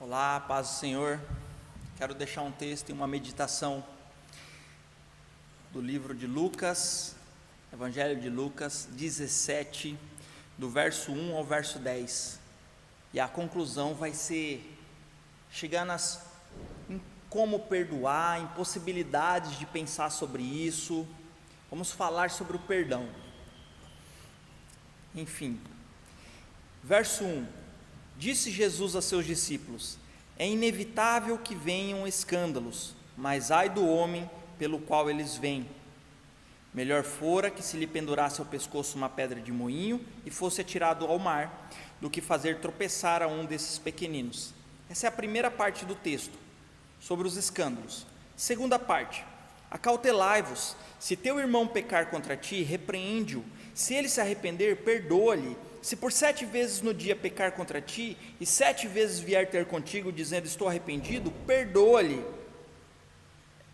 Olá, paz do Senhor. Quero deixar um texto e uma meditação do livro de Lucas, Evangelho de Lucas 17, do verso 1 ao verso 10. E a conclusão vai ser chegar em como perdoar, em possibilidades de pensar sobre isso. Vamos falar sobre o perdão. Enfim, verso 1. Disse Jesus a seus discípulos: é inevitável que venham escândalos, mas ai do homem pelo qual eles vêm. Melhor fora que se lhe pendurasse ao pescoço uma pedra de moinho e fosse atirado ao mar, do que fazer tropeçar a um desses pequeninos. Essa é a primeira parte do texto, sobre os escândalos. Segunda parte: acautelai-vos, se teu irmão pecar contra ti, repreende-o, se ele se arrepender, perdoa-lhe. Se por 7 vezes no dia pecar contra ti, e 7 vezes vier ter contigo, dizendo estou arrependido, perdoa-lhe.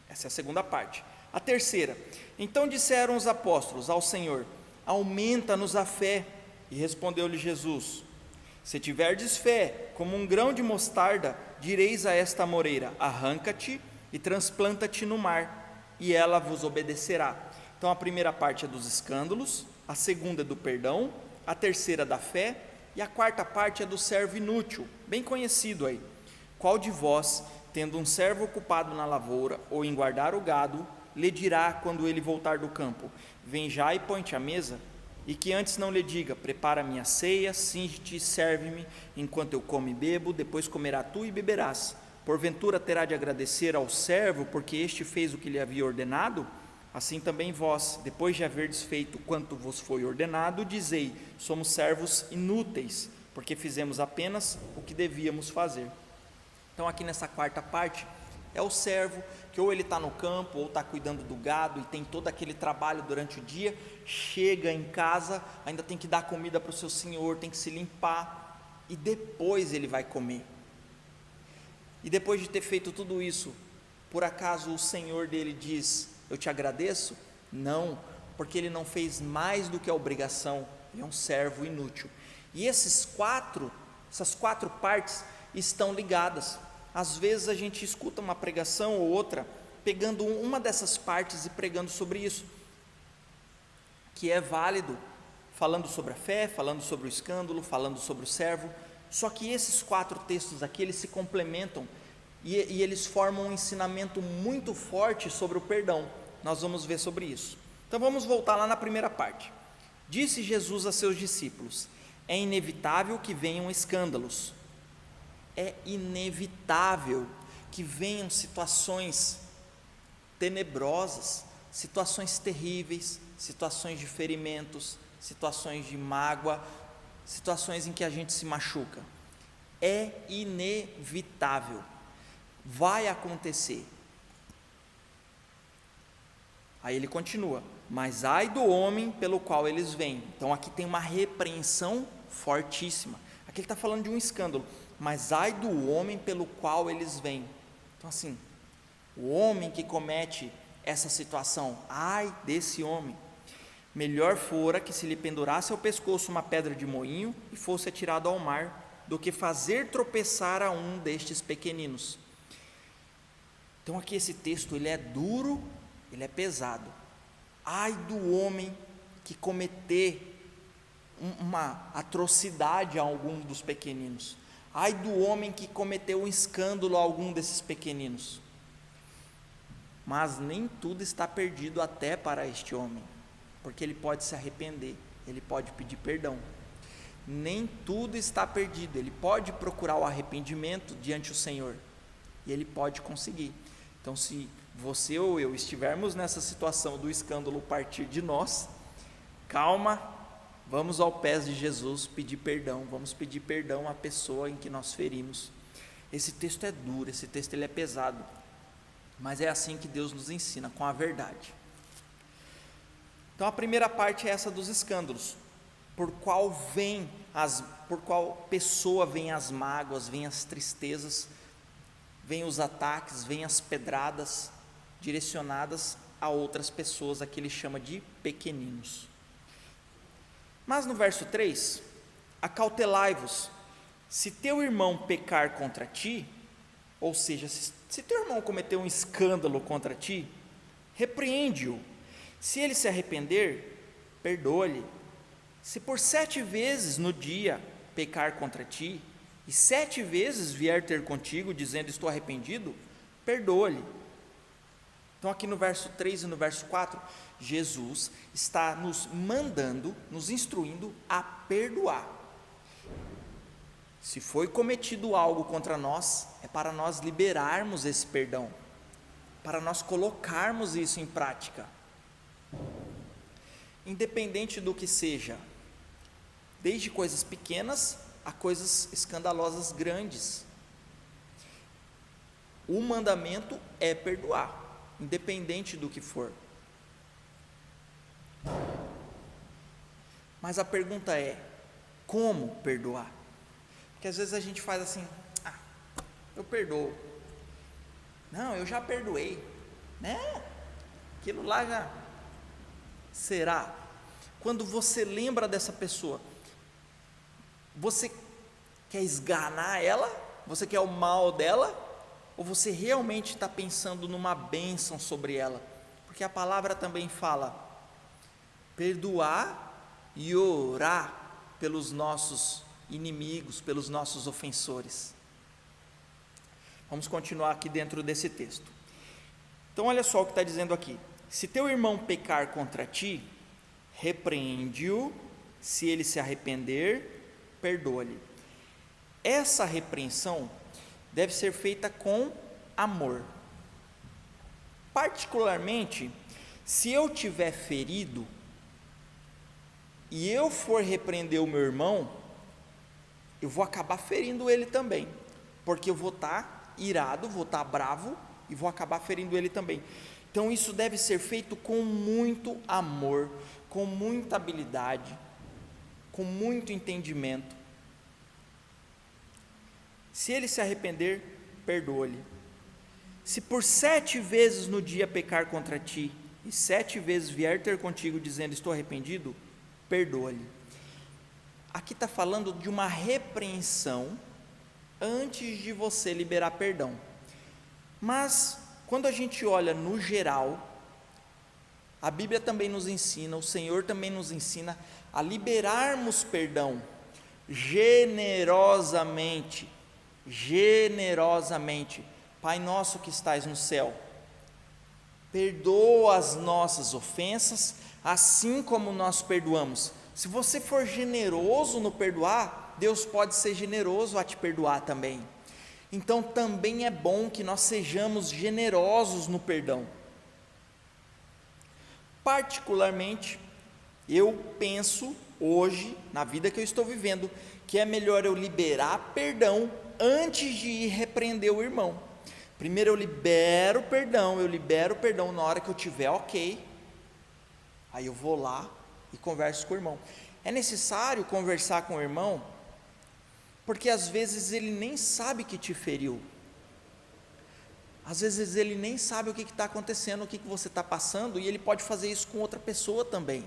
Essa é a segunda parte. A terceira: então disseram os apóstolos ao Senhor: aumenta-nos a fé. E respondeu-lhe Jesus: se tiverdes fé como um grão de mostarda, direis a esta amoreira: arranca-te e transplanta-te no mar, e ela vos obedecerá. Então a primeira parte é dos escândalos, a segunda é do perdão, a terceira da fé, e a quarta parte é do servo inútil, bem conhecido aí. Qual de vós, tendo um servo ocupado na lavoura, ou em guardar o gado, lhe dirá quando ele voltar do campo: vem já e põe-te à mesa? E que antes não lhe diga: prepara minha ceia, cinge-te e serve-me, enquanto eu como e bebo, depois comerá tu e beberás. Porventura terá de agradecer ao servo, porque este fez o que lhe havia ordenado? Assim também vós, depois de haverdes feito quanto vos foi ordenado, dizei: somos servos inúteis, porque fizemos apenas o que devíamos fazer. Então aqui nessa quarta parte, é o servo que ou ele está no campo, ou está cuidando do gado, e tem todo aquele trabalho durante o dia, chega em casa, ainda tem que dar comida para o seu senhor, tem que se limpar, e depois ele vai comer. E depois de ter feito tudo isso, por acaso o senhor dele diz: eu te agradeço? Não, porque ele não fez mais do que a obrigação, ele é um servo inútil. E essas quatro partes estão ligadas. Às vezes a gente escuta uma pregação ou outra, pegando uma dessas partes e pregando sobre isso, que é válido, falando sobre a fé, falando sobre o escândalo, falando sobre o servo, só que esses 4 textos aqui, eles se complementam, e eles formam um ensinamento muito forte sobre o perdão. Nós vamos ver sobre isso. Então vamos voltar lá na primeira parte. Disse Jesus a seus discípulos: é inevitável que venham escândalos. É inevitável que venham situações tenebrosas, situações terríveis, situações de ferimentos, situações de mágoa, situações em que a gente se machuca. É inevitável. Vai acontecer. Aí ele continua: mas ai do homem pelo qual eles vêm. Então aqui tem uma repreensão fortíssima. Aqui ele está falando de um escândalo, mas ai do homem pelo qual eles vêm. Então assim, o homem que comete essa situação, ai desse homem. Melhor fora que se lhe pendurasse ao pescoço uma pedra de moinho e fosse atirado ao mar, do que fazer tropeçar a um destes pequeninos. Então aqui esse texto, ele é duro, ele é pesado. Ai do homem que cometer uma atrocidade a algum dos pequeninos. Ai do homem que cometeu um escândalo a algum desses pequeninos. Mas nem tudo está perdido até para este homem, porque ele pode se arrepender, ele pode pedir perdão. Nem tudo está perdido, ele pode procurar o arrependimento diante do Senhor, e ele pode conseguir. Então se você ou eu estivermos nessa situação do escândalo partir de nós, calma, vamos ao pés de Jesus pedir perdão, vamos pedir perdão à pessoa em que nós ferimos. Esse texto é duro, esse texto ele é pesado, mas é assim que Deus nos ensina, com a verdade. Então a primeira parte é essa dos escândalos, por qual pessoa vêm as mágoas, vêm as tristezas, vêm os ataques, vêm as pedradas direcionadas a outras pessoas, a que ele chama de pequeninos. Mas no verso 3, acautelai-vos, Se teu irmão pecar contra ti, ou seja, se teu irmão cometer um escândalo contra ti, repreende-o. Se ele se arrepender, perdoa-lhe. Se por 7 vezes no dia pecar contra ti, e 7 vezes vier ter contigo, dizendo estou arrependido, perdoa-lhe. Então aqui no verso 3 e no verso 4, Jesus está nos mandando, nos instruindo a perdoar. Se foi cometido algo contra nós, é para nós liberarmos esse perdão, para nós colocarmos isso em prática. Independente do que seja, desde coisas pequenas a coisas escandalosas grandes. O mandamento é perdoar, independente do que for. Mas a pergunta é, como perdoar? Porque às vezes a gente faz assim, eu perdoo. Não, eu já perdoei. Né? Aquilo lá já... Será? Quando você lembra dessa pessoa, você quer esganar ela? Você quer o mal dela? Ou você realmente está pensando numa bênção sobre ela? Porque a palavra também fala, perdoar e orar pelos nossos inimigos, pelos nossos ofensores. Vamos continuar aqui dentro desse texto. Então olha só o que está dizendo aqui. Se teu irmão pecar contra ti, repreende-o, se ele se arrepender, perdoa-lhe. Essa repreensão deve ser feita com amor. Particularmente, se eu tiver ferido e eu for repreender o meu irmão, eu vou acabar ferindo ele também, porque eu vou estar irado, vou estar bravo e vou acabar ferindo ele também. Então isso deve ser feito com muito amor, com muita habilidade, com muito entendimento. Se ele se arrepender, perdoa-lhe. Se por 7 vezes no dia pecar contra ti, e 7 vezes vier ter contigo dizendo estou arrependido, perdoa-lhe. Aqui está falando de uma repreensão antes de você liberar perdão. Mas quando a gente olha no geral, a Bíblia também nos ensina, o Senhor também nos ensina a liberarmos perdão generosamente. Generosamente. Pai nosso que estais no céu, perdoa as nossas ofensas, assim como nós perdoamos. Se você for generoso no perdoar, Deus pode ser generoso a te perdoar também. Então também é bom que nós sejamos generosos no perdão. Particularmente, eu penso hoje, na vida que eu estou vivendo, que é melhor eu liberar perdão antes de ir repreender o irmão. Primeiro eu libero perdão na hora que eu tiver ok, aí eu vou lá e converso com o irmão. É necessário conversar com o irmão, porque às vezes ele nem sabe que te feriu, às vezes ele nem sabe o que está acontecendo, o que você está passando, e ele pode fazer isso com outra pessoa também.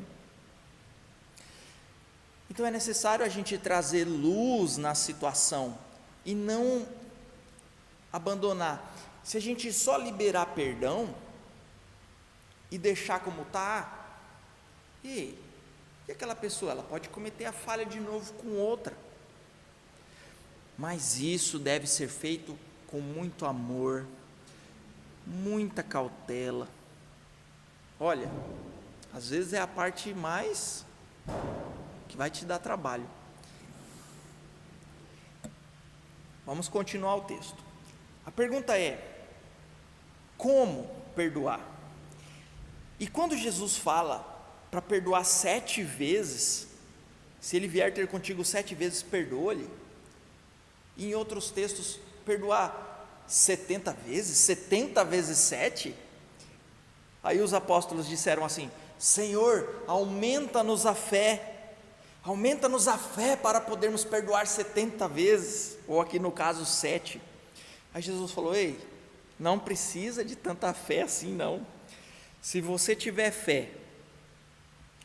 Então é necessário a gente trazer luz na situação, e não abandonar. Se a gente só liberar perdão, e deixar como está, e aquela pessoa, ela pode cometer a falha de novo com outra, mas isso deve ser feito com muito amor, muita cautela. Olha, às vezes é a parte mais que vai te dar trabalho. Vamos continuar o texto. A pergunta é, como perdoar? E quando Jesus fala para perdoar 7 vezes, se ele vier ter contigo 7 vezes, perdoa-lhe. Em outros textos, perdoar 70 vezes, 70 vezes 7. Aí os apóstolos disseram assim, Senhor, aumenta-nos a fé para podermos perdoar 70 vezes, ou aqui no caso 7. Aí Jesus falou, ei, não precisa de tanta fé assim não. Se você tiver fé,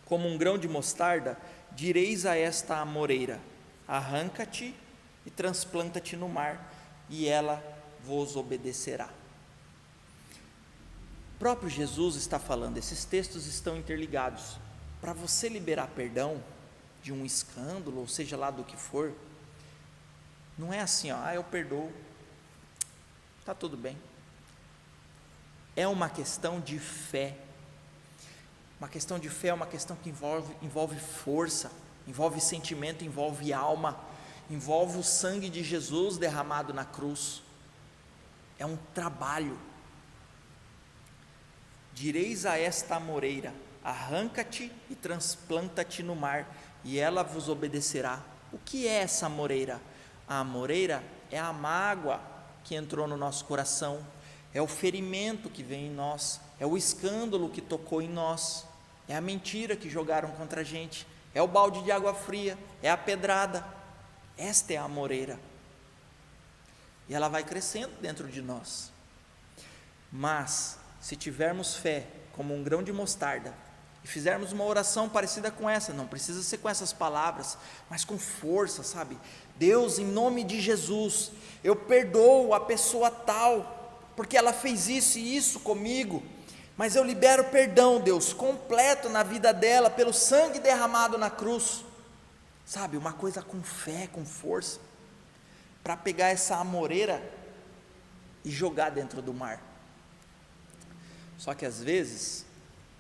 como um grão de mostarda, direis a esta amoreira, arranca-te e transplanta-te no mar, e ela vos obedecerá. O próprio Jesus está falando, esses textos estão interligados. Para você liberar perdão de um escândalo, ou seja lá do que for, não é assim, eu perdoo, está tudo bem. É uma questão de fé. Uma questão de fé é uma questão que envolve força, envolve sentimento, envolve alma, envolve o sangue de Jesus derramado na cruz. É um trabalho. Direis a esta amoreira: arranca-te e transplanta-te no mar, e ela vos obedecerá. O que é essa amoreira? A amoreira é a mágoa que entrou no nosso coração, é o ferimento que vem em nós, é o escândalo que tocou em nós, é a mentira que jogaram contra a gente, é o balde de água fria, é a pedrada. Esta é a amoreira, e ela vai crescendo dentro de nós. Mas se tivermos fé como um grão de mostarda e fizermos uma oração parecida com essa, não precisa ser com essas palavras, mas com força, sabe? Deus, em nome de Jesus, eu perdoo a pessoa tal, porque ela fez isso e isso comigo, mas eu libero perdão, Deus, completo na vida dela, pelo sangue derramado na cruz, sabe? Uma coisa com fé, com força, para pegar essa amoreira e jogar dentro do mar. Só que às vezes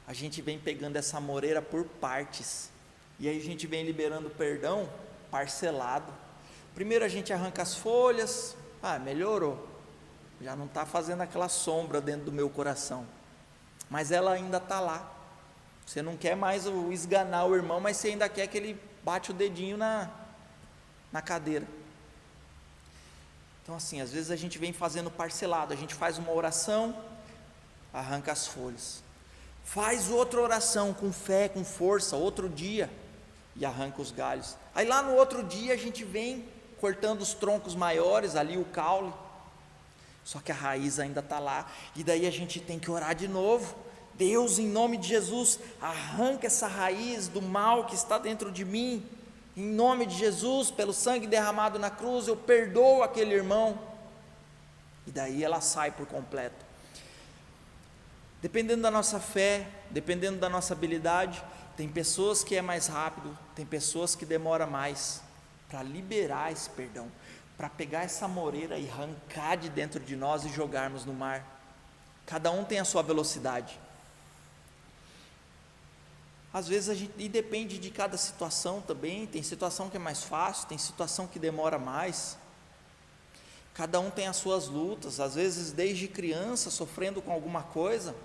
a gente vem pegando essa amoreira por partes, e aí a gente vem liberando perdão parcelado. Primeiro a gente arranca as folhas, melhorou, já não está fazendo aquela sombra dentro do meu coração, mas ela ainda está lá. Você não quer mais esganar o irmão, mas você ainda quer que ele bate o dedinho na cadeira. Então assim, às vezes a gente vem fazendo parcelado, a gente faz uma oração, arranca as folhas, faz outra oração com fé, com força, outro dia, e arranca os galhos. Aí lá no outro dia a gente vem cortando os troncos maiores, ali o caule, só que a raiz ainda está lá, e daí a gente tem que orar de novo. Deus, em nome de Jesus, arranca essa raiz do mal que está dentro de mim, em nome de Jesus, pelo sangue derramado na cruz, eu perdoo aquele irmão, e daí ela sai por completo. Dependendo da nossa fé, dependendo da nossa habilidade, tem pessoas que é mais rápido, tem pessoas que demora mais para liberar esse perdão, para pegar essa moreira e arrancar de dentro de nós e jogarmos no mar. Cada um tem a sua velocidade. Às vezes e depende de cada situação também, tem situação que é mais fácil, tem situação que demora mais. Cada um tem as suas lutas, às vezes desde criança sofrendo com alguma coisa,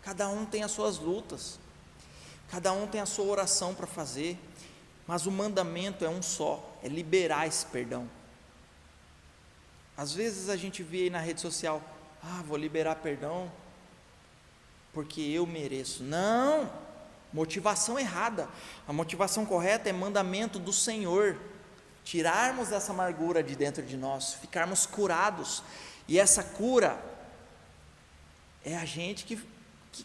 cada um tem as suas lutas, cada um tem a sua oração para fazer, mas o mandamento é um só, é liberar esse perdão. Às vezes a gente vê aí na rede social, vou liberar perdão, porque eu mereço. Não, motivação errada, a motivação correta é mandamento do Senhor, tirarmos essa amargura de dentro de nós, ficarmos curados, e essa cura é a gente que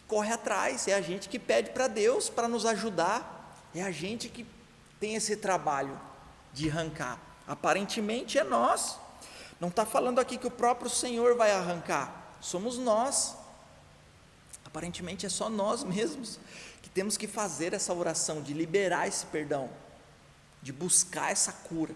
corre atrás, é a gente que pede para Deus para nos ajudar, é a gente que tem esse trabalho de arrancar. Aparentemente é nós, não está falando aqui que o próprio Senhor vai arrancar, somos nós, aparentemente é só nós mesmos que temos que fazer essa oração de liberar esse perdão, de buscar essa cura.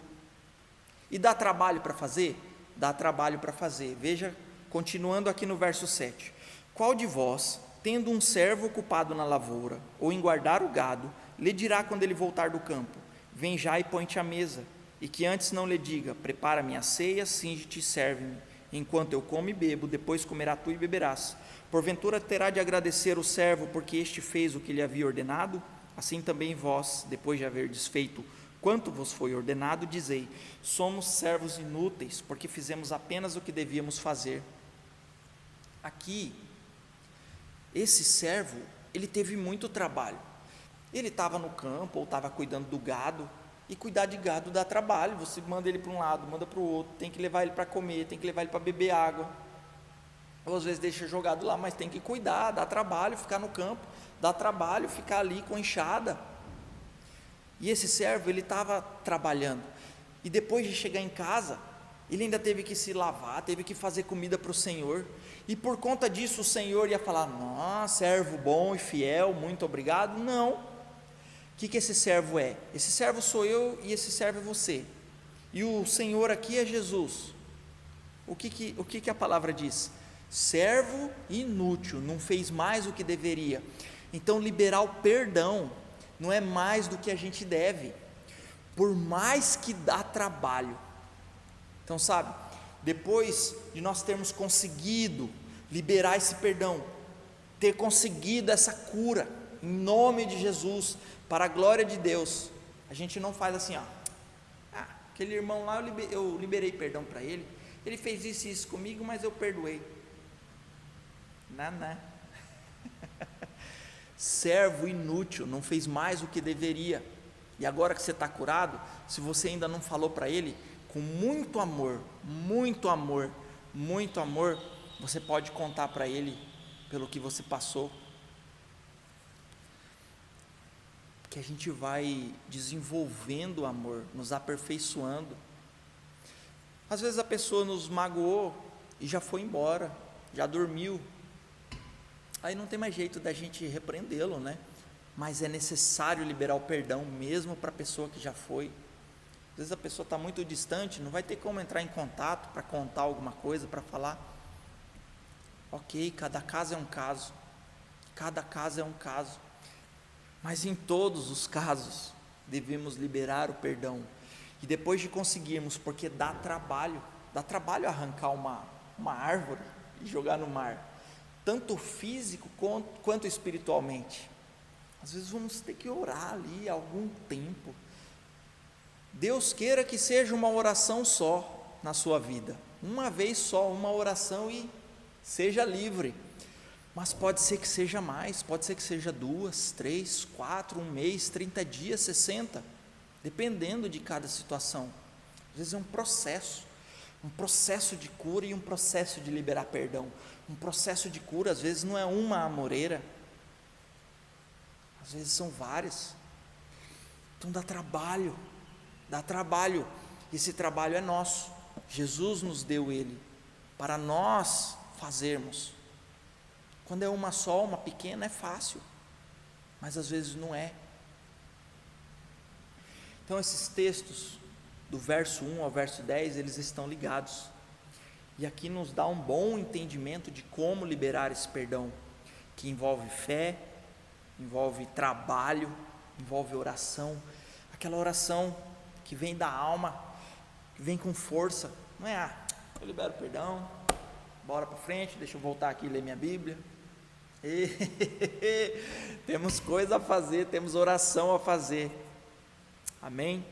E dá trabalho para fazer? Dá trabalho para fazer. Veja, continuando aqui no verso 7, qual de vós, tendo um servo ocupado na lavoura, ou em guardar o gado, lhe dirá quando ele voltar do campo, vem já e põe-te à mesa, e que antes não lhe diga, prepara-me a ceia, cinge-te e serve-me, enquanto eu como e bebo, depois comerá tu e beberás. Porventura terá de agradecer o servo, porque este fez o que lhe havia ordenado? Assim também vós, depois de haver desfeito quanto vos foi ordenado, dizei, somos servos inúteis, porque fizemos apenas o que devíamos fazer. Aqui, esse servo, ele teve muito trabalho, ele estava no campo, ou estava cuidando do gado, e cuidar de gado dá trabalho, você manda ele para um lado, manda para o outro, tem que levar ele para comer, tem que levar ele para beber água, ou às vezes deixa jogado lá, mas tem que cuidar, dá trabalho ficar no campo, dá trabalho ficar ali com enxada. E esse servo, ele estava trabalhando, e depois de chegar em casa, ele ainda teve que se lavar, teve que fazer comida para o Senhor, e por conta disso o Senhor ia falar: nossa, servo bom e fiel, muito obrigado? Não. O que esse servo é? Esse servo sou eu e esse servo é você, e o Senhor aqui é Jesus. O que a palavra diz? Servo inútil, não fez mais o que deveria. Então liberar o perdão não é mais do que a gente deve, por mais que dá trabalho. Então, sabe, depois de nós termos conseguido liberar esse perdão, ter conseguido essa cura, em nome de Jesus, para a glória de Deus, a gente não faz assim, aquele irmão lá, eu liberei perdão para ele fez isso e isso comigo, mas eu perdoei. Não. Servo inútil, não fez mais o que deveria, e agora que você está curado, se você ainda não falou para ele, com muito amor, você pode contar para ele pelo que você passou, que a gente vai desenvolvendo o amor, nos aperfeiçoando. Às vezes a pessoa nos magoou e já foi embora, já dormiu, aí não tem mais jeito da gente repreendê-lo, né? Mas é necessário liberar o perdão mesmo para a pessoa que já foi. Às vezes a pessoa está muito distante, não vai ter como entrar em contato para contar alguma coisa, para falar. Ok, cada caso é um caso, mas em todos os casos devemos liberar o perdão. E depois de conseguirmos, porque dá trabalho arrancar uma árvore e jogar no mar, tanto físico quanto espiritualmente. Às vezes vamos ter que orar ali algum tempo. Deus queira que seja uma oração só na sua vida, uma vez só, uma oração, e seja livre. Mas pode ser que seja mais, pode ser que seja 2, 3, 4, 1 mês, 30 dias, 60, dependendo de cada situação. Às vezes é um processo de cura e um processo de liberar perdão. Um processo de cura, às vezes não é uma amoreira, às vezes são várias. Então dá trabalho, esse trabalho é nosso, Jesus nos deu ele, para nós fazermos. Quando é uma só, uma pequena, é fácil, mas às vezes não é. Então esses textos, do verso 1 ao verso 10, eles estão ligados, e aqui nos dá um bom entendimento de como liberar esse perdão, que envolve fé, envolve trabalho, envolve oração, aquela oração que vem da alma, que vem com força, não é, eu libero perdão, bora para frente, deixa eu voltar aqui e ler minha Bíblia. Temos coisa a fazer, temos oração a fazer, amém?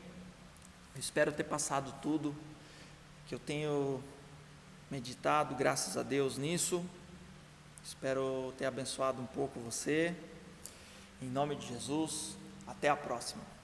Eu espero ter passado tudo que eu tenho meditado, graças a Deus nisso. Espero ter abençoado um pouco você, em nome de Jesus. Até a próxima.